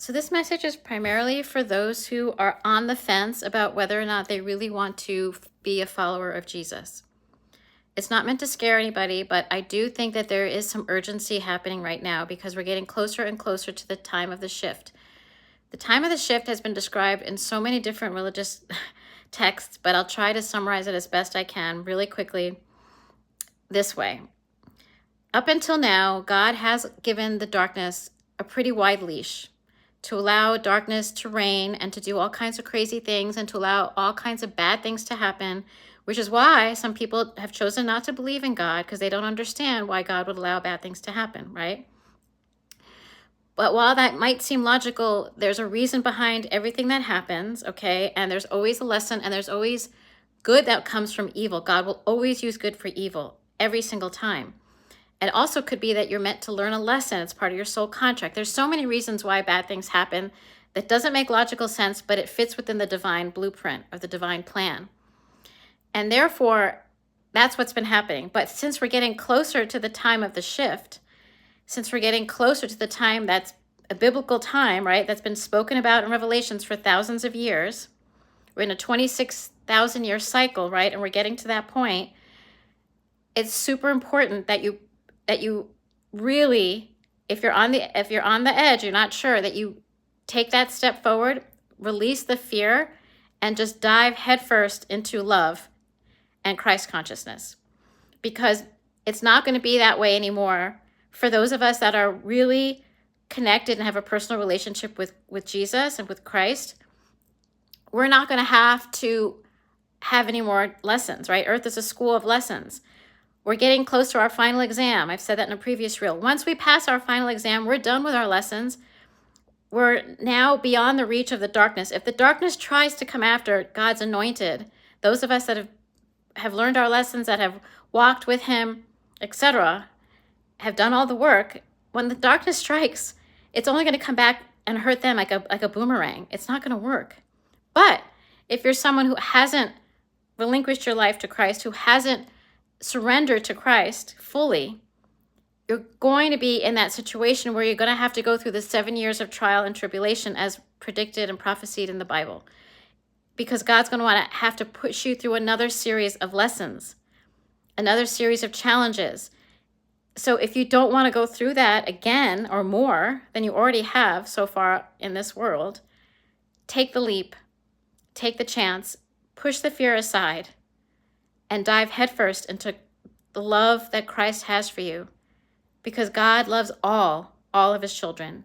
So, this message is primarily for those who are on the fence about whether or not they really want to be a follower of Jesus. It's not meant to scare anybody, but I do think that there is some urgency happening right now because we're getting closer and closer to the time of the shift. The time of the shift has been described in so many different religious texts, but I'll try to summarize it as best I can really quickly this way. Up until now, God has given the darkness a pretty wide leash to allow darkness to reign and to do all kinds of crazy things and to allow all kinds of bad things to happen, which is why some people have chosen not to believe in God because they don't understand why God would allow bad things to happen, right? But while that might seem logical, there's a reason behind everything that happens, okay? And there's always a lesson and there's always good that comes from evil. God will always use good for evil every single time. It also could be that you're meant to learn a lesson. It's part of your soul contract. There's so many reasons why bad things happen that doesn't make logical sense, but it fits within the divine blueprint of the divine plan. And therefore, that's what's been happening. But since we're getting closer to the time of the shift, since we're getting closer to the time that's a biblical time, right, that's been spoken about in Revelations for thousands of years, we're in a 26,000 year cycle, right, and we're getting to that point. It's super important that you really, if you're on the edge, you're not sure, that you take that step forward, release the fear, and just dive headfirst into love and Christ consciousness. Because it's not going to be that way anymore for those of us that are really connected and have a personal relationship with Jesus and with Christ. We're not going to have to have any more lessons, right? Earth is a school of lessons. We're getting close to our final exam. I've said that in a previous reel. Once we pass our final exam, we're done with our lessons. We're now beyond the reach of the darkness. If the darkness tries to come after God's anointed, those of us that have learned our lessons, that have walked with him, etc., have done all the work, when the darkness strikes, it's only going to come back and hurt them like a boomerang. It's not going to work. But if you're someone who hasn't relinquished your life to Christ, who hasn't surrender to Christ fully, you're going to be in that situation where you're going to have to go through the 7 years of trial and tribulation as predicted and prophesied in the Bible. Because God's going to want to have to push you through another series of lessons, another series of challenges. So if you don't want to go through that again or more than you already have so far in this world, take the leap, take the chance, push the fear aside, and dive headfirst into the love that Christ has for you. Because God loves all of his children.